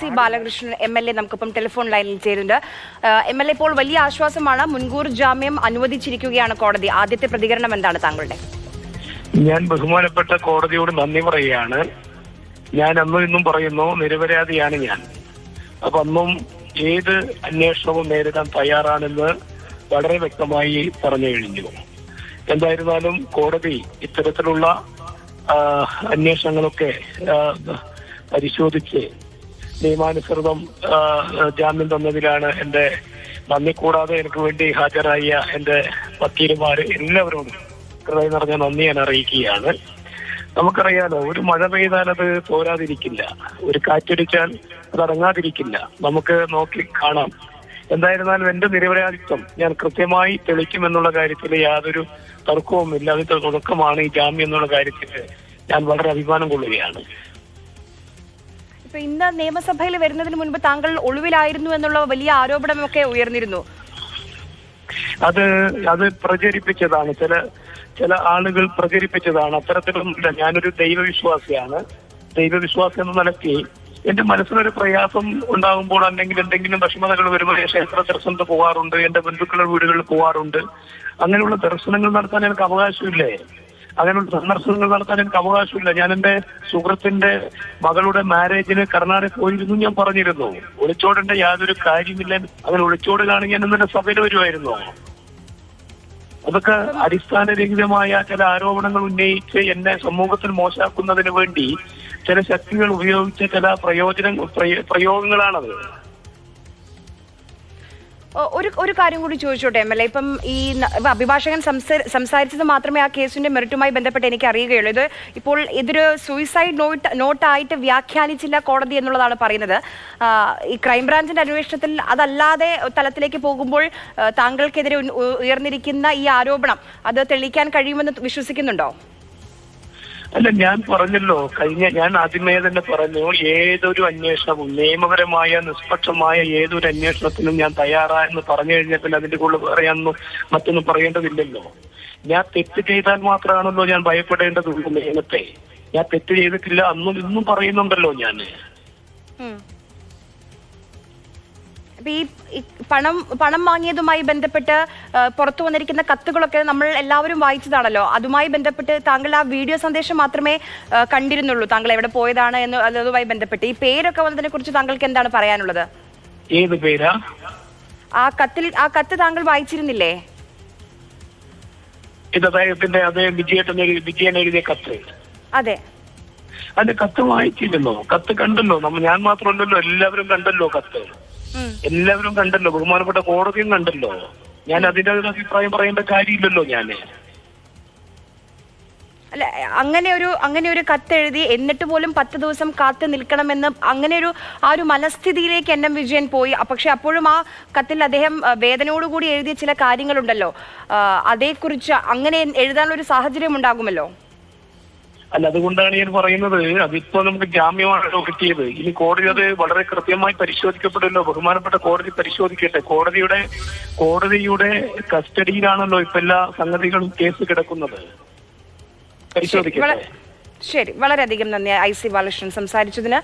C Balakrishnan MLA നമുക്കിപ്പം telephone ലൈനിൽ ചേരുന്നുണ്ട്. MLA, ഇപ്പോൾ വലിയ ആശ്വാസമാണ്, മുൻകൂർ ജാമ്യം അനുവദിച്ചിരിക്കുകയാണ് കോടതി. ആദ്യത്തെ പ്രതികരണം എന്താണ് താങ്കളുടെ? ഞാൻ ബഹുമാനപ്പെട്ട കോടതിയോട് നന്ദി പറയുകയാണ്. ഞാൻ അന്നും ഇന്നും പറയുന്നു, നിരപരാധിയാണ് ഞാൻ. അപ്പൊ അന്നും ഏത് അന്വേഷണവും നേരിടാൻ തയ്യാറാണെന്ന് വളരെ വ്യക്തമായി പറഞ്ഞു കഴിഞ്ഞു. എന്തായിരുന്നാലും കോടതി ഇത്തരത്തിലുള്ള അന്വേഷണങ്ങളൊക്കെ പരിശോധിച്ച് നിയമാനുസൃതം ജാമ്യം തന്നതിലാണ് എന്റെ നന്ദി. കൂടാതെ എനിക്ക് വേണ്ടി ഹാജരായ എന്റെ വക്കീലുമാര് എല്ലാവരോടും ഹൃദയം നിറഞ്ഞ നന്ദി ഞാൻ അറിയിക്കുകയാണ്. നമുക്കറിയാലോ, ഒരു മഴ പെയ്താൽ അത് തോരാതിരിക്കില്ല, ഒരു കാറ്റടിച്ചാൽ അത് അടങ്ങാതിരിക്കില്ല. നമുക്ക് നോക്കി കാണാം. എന്തായിരുന്നാലും എന്റെ നിരപരാധിത്വം ഞാൻ കൃത്യമായി തെളിക്കുമെന്നുള്ള കാര്യത്തിൽ യാതൊരു തർക്കവുമില്ല. അതിന്റെ തുടക്കമാണ് ഈ ജാമ്യം എന്നുള്ള കാര്യത്തിൽ ഞാൻ വളരെ അഭിമാനം കൊള്ളുകയാണ്. ഇപ്പൊ ഇന്ന് നിയമസഭയിൽ വരുന്നതിന് മുൻപ് താങ്കൾ ഒളിവിലായിരുന്നു എന്നുള്ള വലിയ ആരോപണമൊക്കെ ഉയർന്നിരുന്നു. അത് പ്രചരിപ്പിച്ചതാണ്, ചില ആളുകൾ പ്രചരിപ്പിച്ചതാണ്. അത്തരത്തിലൊന്നുമില്ല. ഞാനൊരു ദൈവവിശ്വാസിയാണ്. ദൈവവിശ്വാസി എന്ന നിലയ്ക്ക് എന്റെ മനസ്സിലൊരു പ്രയാസം ഉണ്ടാകുമ്പോൾ, അല്ലെങ്കിൽ എന്തെങ്കിലും വിഷമതകൾ വരുമ്പോൾ ക്ഷേത്ര ദർശനത്തിൽ പോകാറുണ്ട്, എന്റെ ബന്ധുക്കളുടെ വീടുകളിൽ പോകാറുണ്ട്. അങ്ങനെയുള്ള ദർശനങ്ങൾ നടത്താൻ എനിക്ക് അവകാശമില്ലേ? അങ്ങനെയുള്ള സന്ദർശനങ്ങൾ നടത്താൻ എനിക്ക് അവകാശമില്ല. ഞാൻ എന്റെ സുഹൃത്തിന്റെ മകളുടെ മാരേജിന് കർണാടക പോയിരുന്നു, ഞാൻ പറഞ്ഞിരുന്നു. ഒളിച്ചോടേണ്ട യാതൊരു കാര്യമില്ല. അങ്ങനെ ഒളിച്ചോടുകയാണെങ്കിൽ ഞാൻ ഇന്നലെ സഭയിൽ വരുമായിരുന്നു. അതൊക്കെ അടിസ്ഥാനരഹിതമായ ചില ആരോപണങ്ങൾ ഉന്നയിച്ച് എന്നെ സമൂഹത്തിൽ മോശമാക്കുന്നതിന് വേണ്ടി ചില ശക്തികൾ ഉപയോഗിച്ച ചില പ്രയോഗങ്ങളാണത്. ഒരു കാര്യം കൂടി ചോദിച്ചോട്ടെ MLA, ഇപ്പം ഈ അഭിഭാഷകൻ സംസാരിച്ചത് മാത്രമേ ആ കേസിന്റെ മെറിറ്റുമായി ബന്ധപ്പെട്ട് എനിക്ക് അറിയുകയുള്ളൂ. ഇപ്പോൾ ഇതൊരു സൂയിസൈഡ് നോട്ടായിട്ട് വ്യാഖ്യാനിച്ചില്ല കോടതി എന്നുള്ളതാണ് പറയുന്നത്. ഈ ക്രൈംബ്രാഞ്ചിന്റെ അന്വേഷണത്തിൽ അതല്ലാതെ തലത്തിലേക്ക് പോകുമ്പോൾ താങ്കൾക്കെതിരെ ഉയർന്നിരിക്കുന്ന ഈ ആരോപണം അത് തെളിയിക്കാൻ കഴിയുമെന്ന് വിശ്വസിക്കുന്നുണ്ടോ? അല്ല, ഞാൻ പറഞ്ഞല്ലോ, ഞാൻ ആദ്യമേ തന്നെ പറഞ്ഞു, ഏതൊരു അന്വേഷണവും നിയമപരമായ നിഷ്പക്ഷമായ ഏതൊരു അന്വേഷണത്തിനും ഞാൻ തയ്യാറായെന്ന് പറഞ്ഞു കഴിഞ്ഞാൽ പിന്നെ അതിന്റെ കൂടുതൽ പറയാനൊന്നും മറ്റൊന്നും പറയേണ്ടതില്ലല്ലോ. ഞാൻ തെറ്റ് ചെയ്താൽ മാത്രമാണല്ലോ ഞാൻ ഭയപ്പെടേണ്ടതുള്ളൂ നിയമത്തെ. ഞാൻ തെറ്റ് ചെയ്തിട്ടില്ല അന്നും ഇന്നും പറയുന്നുണ്ടല്ലോ ഞാൻ. ഈ പണം വാങ്ങിയതുമായി ബന്ധപ്പെട്ട് പുറത്തു വന്നിരിക്കുന്ന കത്തുകളൊക്കെ നമ്മൾ എല്ലാവരും വായിച്ചതാണല്ലോ. അതുമായി ബന്ധപ്പെട്ട് താങ്കൾ ആ വീഡിയോ സന്ദേശം മാത്രമേ കണ്ടിരുന്നുള്ളൂ. താങ്കൾ എവിടെ പോയതാണ് എന്ന് അതുമായി ബന്ധപ്പെട്ട് ഈ പേരൊക്കെ വന്നതിനെ കുറിച്ച് താങ്കൾക്ക് എന്താണ് പറയാനുള്ളത്? ഏത് പേരാ? ആ കത്ത് താങ്കൾ വായിച്ചിരുന്നില്ലേ? ഇത് അദ്ദേഹത്തിന്റെ അതേ വിജയൻ എഴുതിയ കത്ത്. അതെ, അതിന്റെ കത്ത് വായിച്ചിരുന്നോ? കത്ത് കണ്ടല്ലോ. ഞാൻ മാത്രമല്ലല്ലോ, എല്ലാവരും കണ്ടല്ലോ കത്ത്. എല്ലാവരും കണ്ടല്ലോ, ബഹുമാനപ്പെട്ട കോടതിയും കണ്ടല്ലോ. ഞാൻ അതിന്റെ ഒരു അഭിപ്രായം പറയേണ്ട കാര്യമില്ലല്ലോ. ഞാന് അല്ല, അങ്ങനെ ഒരു കത്തെഴുതി എന്നിട്ട് പോലും 10 ദിവസം കാത്തു നിൽക്കണമെന്ന് ആ ഒരു മനസ്ഥിതിയിലേക്ക് NM വിജയൻ പോയി. പക്ഷെ അപ്പോഴും ആ കത്തിൽ അദ്ദേഹം വേദനയോടുകൂടി എഴുതിയ ചില കാര്യങ്ങളുണ്ടല്ലോ, അതേക്കുറിച്ച് അങ്ങനെ എഴുതാനുള്ള ഒരു സാഹചര്യം ഉണ്ടാകുമല്ലോ. അല്ല, അതുകൊണ്ടാണ് ഞാൻ പറയുന്നത്, അതിപ്പോ നമുക്ക് ജാമ്യമാണല്ലോ കിട്ടിയത്. ഇനി കോടതി അത് വളരെ കൃത്യമായി പരിശോധിക്കപ്പെടുമല്ലോ. ബഹുമാനപ്പെട്ട കോടതി പരിശോധിക്കട്ടെ. കോടതിയുടെ കസ്റ്റഡിയിലാണല്ലോ ഇപ്പൊ എല്ലാ സംഗതികളും കേസ് കിടക്കുന്നത്. പരിശോധിക്കട്ടെ. ശരി, വളരെയധികം നന്ദി IC ബാലകൃഷ്ണൻ സംസാരിച്ചതിന്.